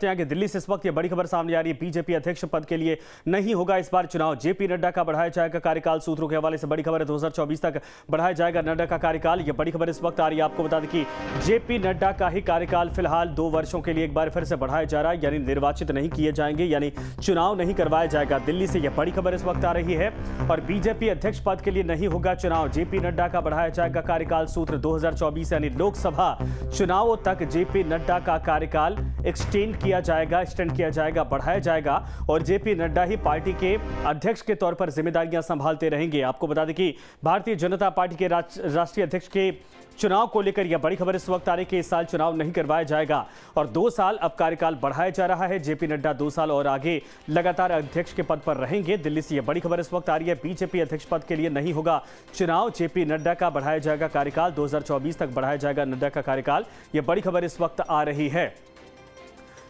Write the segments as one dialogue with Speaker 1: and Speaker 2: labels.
Speaker 1: बढ़ते हैं आगे। दिल्ली से इस वक्त ये बड़ी खबर सामने आ रही है, बीजेपी अध्यक्ष पद के लिए नहीं होगा इस बार चुनाव। जेपी नड्डा का बढ़ाया जाएगा कार्यकाल। सूत्रों के हवाले से बड़ी खबर है, 2024 तक बढ़ाया जाएगा नड्डा का कार्यकाल। ये बड़ी खबर इस वक्त आ रही है। आपको बता दें कि जेपी नड्डा का ही कार्यकाल फिलहाल 2 वर्षों के लिए एक बार फिर से बढ़ाया जा रहा है, यानी निर्वाचित नहीं किए जाएंगे, यानी चुनाव नहीं करवाया जाएगा। दिल्ली से यह बड़ी खबर इस वक्त आ रही है। और बीजेपी अध्यक्ष पद के लिए नहीं होगा चुनाव, जेपी नड्डा का बढ़ाया जाएगा कार्यकाल। सूत्र 2024 यानी लोकसभा चुनावों तक जेपी नड्डा का कार्यकाल एक्सटेंड किया जाएगा, बढ़ाया जाएगा और जेपी नड्डा ही पार्टी के अध्यक्ष के तौर पर जिम्मेदारियां संभालते रहेंगे। आपको बता दें कि भारतीय जनता पार्टी के राष्ट्रीय अध्यक्ष के चुनाव को लेकर यह बड़ी खबर इस वक्त आ रही है कि इस साल चुनाव नहीं करवाया जाएगा और 2 साल अब कार्यकाल बढ़ाया जा रहा है। जेपी नड्डा 2 साल और आगे लगातार अध्यक्ष के पद पर रहेंगे। दिल्ली से यह बड़ी खबर इस वक्त आ रही है। बीजेपी अध्यक्ष पद के लिए नहीं होगा चुनाव, जेपी नड्डा का बढ़ाया जाएगा कार्यकाल। 2024 तक बढ़ाया जाएगा नड्डा का कार्यकाल। यह बड़ी खबर इस वक्त आ रही है।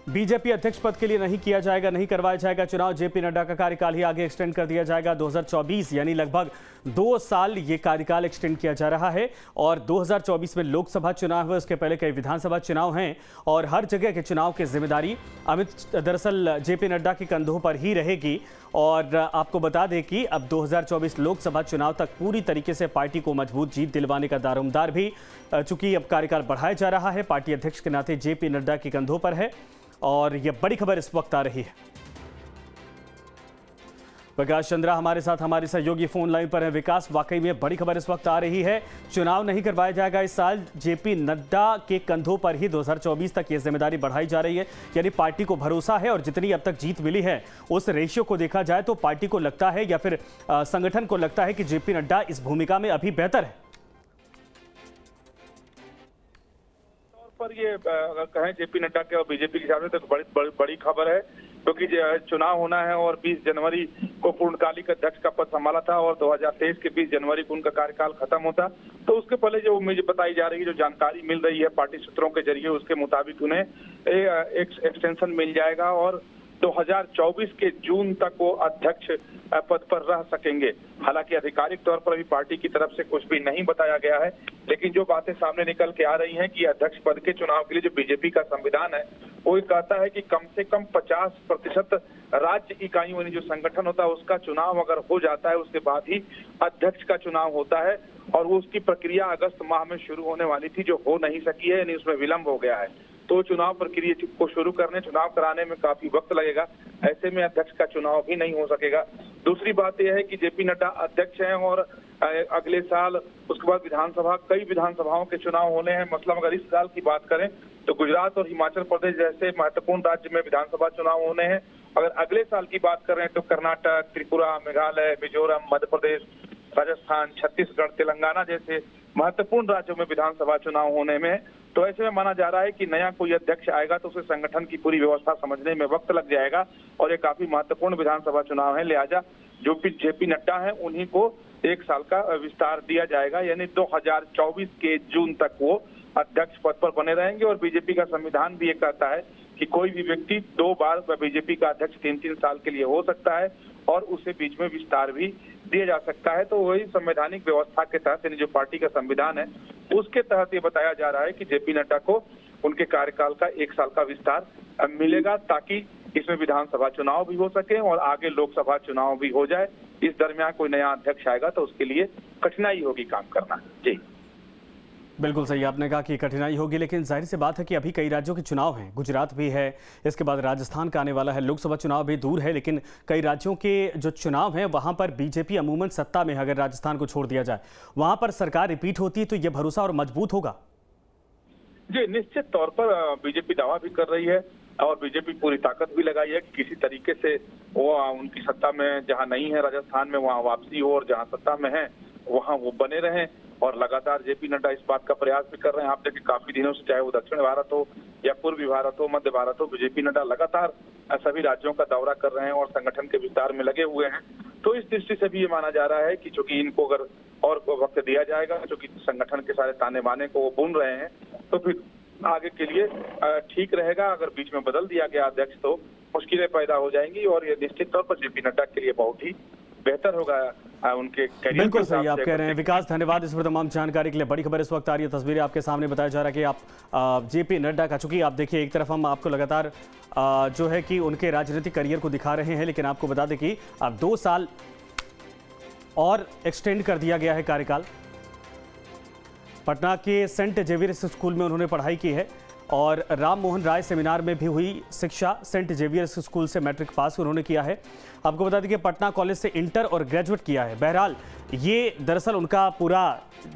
Speaker 1: बीजेपी अध्यक्ष पद के लिए नहीं करवाया जाएगा चुनाव, जेपी नड्डा का कार्यकाल ही आगे एक्सटेंड कर दिया जाएगा। 2024 यानी लगभग 2 साल ये कार्यकाल एक्सटेंड किया जा रहा है और 2024 में लोकसभा चुनाव है, उसके पहले कई विधानसभा चुनाव हैं और हर जगह के चुनाव की जिम्मेदारी दरअसल जेपी नड्डा के कंधों पर ही रहेगी। और आपको बता दें कि अब 2024 लोकसभा चुनाव तक पूरी तरीके से पार्टी को मजबूत जीत दिलवाने का दारोमदार भी, चूंकि अब कार्यकाल बढ़ाया जा रहा है, पार्टी अध्यक्ष के नाते जेपी नड्डा के कंधों पर है और यह बड़ी खबर इस वक्त आ रही है। विकास चंद्रा हमारे साथ, हमारे सहयोगी फोन लाइन पर है। विकास, वाकई में बड़ी खबर इस वक्त आ रही है, चुनाव नहीं करवाया जाएगा इस साल, जेपी नड्डा के कंधों पर ही 2024 तक ये जिम्मेदारी बढ़ाई जा रही है, यानी पार्टी को भरोसा है और जितनी अब तक जीत मिली है उस रेशियो को देखा जाए तो पार्टी को लगता है या फिर संगठन को लगता है कि जेपी नड्डा इस भूमिका में अभी बेहतर है।
Speaker 2: पर ये अगर कहें जेपी नड्डा के और बीजेपी के हिसाब से तो बड़ी खबर है, क्योंकि चुनाव होना है और 20 जनवरी को पूर्णकालिक अध्यक्ष का पद संभाला था और 2023 के 20 जनवरी को उनका कार्यकाल खत्म होता। तो उसके पहले जो मुझे बताई जा रही है, जो जानकारी मिल रही है पार्टी सूत्रों के जरिए, उसके मुताबिक उन्हें एक एक्सटेंशन मिल जाएगा और 2024 के जून तक वो अध्यक्ष पद पर रह सकेंगे। हालांकि आधिकारिक तौर पर अभी पार्टी की तरफ से कुछ भी नहीं बताया गया है, लेकिन जो बातें सामने निकल के आ रही हैं कि अध्यक्ष पद के चुनाव के लिए जो बीजेपी का संविधान है वो ये कहता है कि कम से कम 50% राज्य इकाइयों यानी जो संगठन होता है उसका चुनाव अगर हो जाता है उसके बाद ही अध्यक्ष का चुनाव होता है और वो उसकी प्रक्रिया अगस्त माह में शुरू होने वाली थी, जो हो नहीं सकी है, यानी उसमें विलंब हो गया है। तो चुनाव प्रक्रिया को शुरू करने, चुनाव कराने में काफी वक्त लगेगा, ऐसे में अध्यक्ष का चुनाव भी नहीं हो सकेगा। दूसरी बात यह है कि जेपी नड्डा अध्यक्ष हैं और अगले साल उसके बाद कई विधानसभाओं के चुनाव होने हैं। मतलब अगर इस साल की बात करें तो गुजरात और हिमाचल प्रदेश जैसे महत्वपूर्ण राज्य में विधानसभा चुनाव होने हैं। अगर अगले साल की बात करें तो कर्नाटक, त्रिपुरा, मेघालय, मिजोरम, मध्य प्रदेश, राजस्थान, छत्तीसगढ़, तेलंगाना जैसे महत्वपूर्ण राज्यों में विधानसभा चुनाव होने में। तो ऐसे में माना जा रहा है कि नया कोई अध्यक्ष आएगा तो उसे संगठन की पूरी व्यवस्था समझने में वक्त लग जाएगा और ये काफी महत्वपूर्ण विधानसभा चुनाव है, लिहाजा जो जेपी नड्डा है उन्हीं को 1 साल का विस्तार दिया जाएगा, यानी 2024 के जून तक वो अध्यक्ष पद पर बने रहेंगे। और बीजेपी का संविधान भी ये कहता है कि कोई भी व्यक्ति 2 बार बीजेपी का अध्यक्ष 3-3 साल के लिए हो सकता है और उसे बीच में विस्तार भी दिया जा सकता है। तो वही संवैधानिक व्यवस्था के तहत, यानी जो पार्टी का संविधान है उसके तहत ये बताया जा रहा है कि जेपी नड्डा को उनके कार्यकाल का 1 साल का विस्तार मिलेगा, ताकि इसमें विधानसभा चुनाव भी हो सके और आगे लोकसभा चुनाव भी हो जाए। इस दरमियान कोई नया अध्यक्ष आएगा तो उसके लिए कठिनाई होगी काम करना। जी
Speaker 1: बिल्कुल सही आपने कहा कि कठिनाई होगी, लेकिन जाहिर सी बात है कि अभी कई राज्यों के चुनाव हैं, गुजरात भी है, इसके बाद राजस्थान का आने वाला है, लोकसभा चुनाव भी दूर है, लेकिन कई राज्यों के जो चुनाव हैं वहां पर बीजेपी अमूमन सत्ता में है। अगर राजस्थान को छोड़ दिया जाए, वहां पर सरकार रिपीट होती है तो यह भरोसा और मजबूत होगा।
Speaker 2: जी निश्चित तौर पर बीजेपी दावा भी कर रही है और बीजेपी पूरी ताकत भी लगाई है कि किसी तरीके से वो उनकी सत्ता में जहां नहीं है राजस्थान में वहां वापसी हो और जहां सत्ता में है वहां वो बने रहें। और लगातार जेपी नड्डा इस बात का प्रयास भी कर रहे हैं। आप देखिए काफी दिनों से, चाहे वो दक्षिण भारत हो या पूर्वी भारत हो, मध्य भारत हो, जेपी नड्डा लगातार सभी राज्यों का दौरा कर रहे हैं और संगठन के विस्तार में लगे हुए हैं। तो इस दृष्टि से भी ये माना जा रहा है कि चूंकि इनको अगर और वक्त दिया जाएगा, चूंकि संगठन के सारे ताने बाने को वो बुन रहे हैं, तो फिर आगे के लिए ठीक रहेगा। अगर बीच में बदल दिया गया अध्यक्ष तो मुश्किलें पैदा हो जाएंगी और ये निश्चित तौर पर जेपी नड्डा के लिए बहुत ही बेहतर होगा उनके करियर
Speaker 1: बिल्कुल
Speaker 2: के
Speaker 1: सही
Speaker 2: हिसाब
Speaker 1: आप
Speaker 2: से।
Speaker 1: कह रहे हैं विकास, धन्यवाद इस पर तमाम जानकारी के लिए। बड़ी खबर इस वक्त आ रही है, तस्वीरें आपके सामने बताया जा रहा है कि आप जेपी नड्डा का, चूंकि आप देखिए एक तरफ हम आपको लगातार जो है कि उनके राजनीतिक करियर को दिखा रहे हैं, लेकिन आपको बता दें कि अब 2 साल और एक्सटेंड कर दिया गया है कार्यकाल। पटना के सेंट जेवियर्स स्कूल में उन्होंने पढ़ाई की है और राम मोहन राय सेमिनार में भी हुई शिक्षा। सेंट जेवियर्स स्कूल से मैट्रिक पास उन्होंने किया है। आपको बता दें कि पटना कॉलेज से इंटर और ग्रेजुएट किया है। बहरहाल ये दरअसल उनका पूरा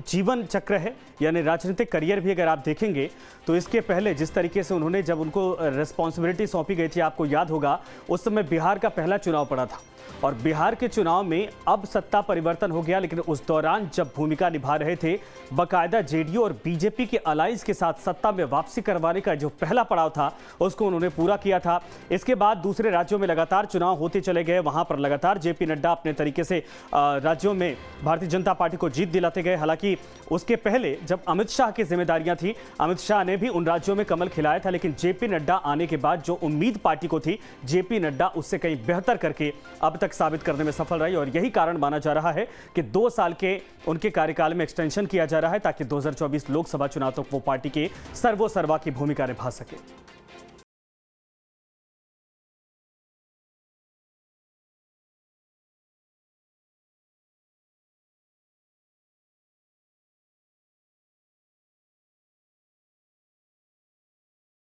Speaker 1: जीवन चक्र है, यानी राजनीतिक करियर भी अगर आप देखेंगे तो इसके पहले जिस तरीके से उन्होंने, जब उनको रिस्पॉन्सिबिलिटी सौंपी गई थी, आपको याद होगा उस समय बिहार का पहला चुनाव पड़ा था और बिहार के चुनाव में अब सत्ता परिवर्तन हो गया, लेकिन उस दौरान जब भूमिका निभा रहे थे, बाकायदा जेडीयू और बीजेपी के अलायंस के साथ सत्ता में वापसी करवाने का जो पहला पड़ाव था उसको उन्होंने पूरा किया था। इसके बाद दूसरे राज्यों में लगातार चुनाव होते चले गए, वहां पर लगातार जेपी नड्डा अपने तरीके से राज्यों में भारतीय जनता पार्टी को जीत दिलाते गए। हालांकि उसके पहले जब अमित शाह की जिम्मेदारियां थी, अमित शाह ने भी उन राज्यों में कमल खिलाया था, लेकिन जेपी नड्डा आने के बाद जो उम्मीद पार्टी को थी, जेपी नड्डा उससे कहीं बेहतर करके अब तक साबित करने में सफल रही और यही कारण माना जा रहा है कि 2 साल के उनके कार्यकाल में एक्सटेंशन किया जा रहा है ताकि 2024 लोकसभा चुनाव तक वो पार्टी के सर्वोसर्वा की भूमिका निभा सके।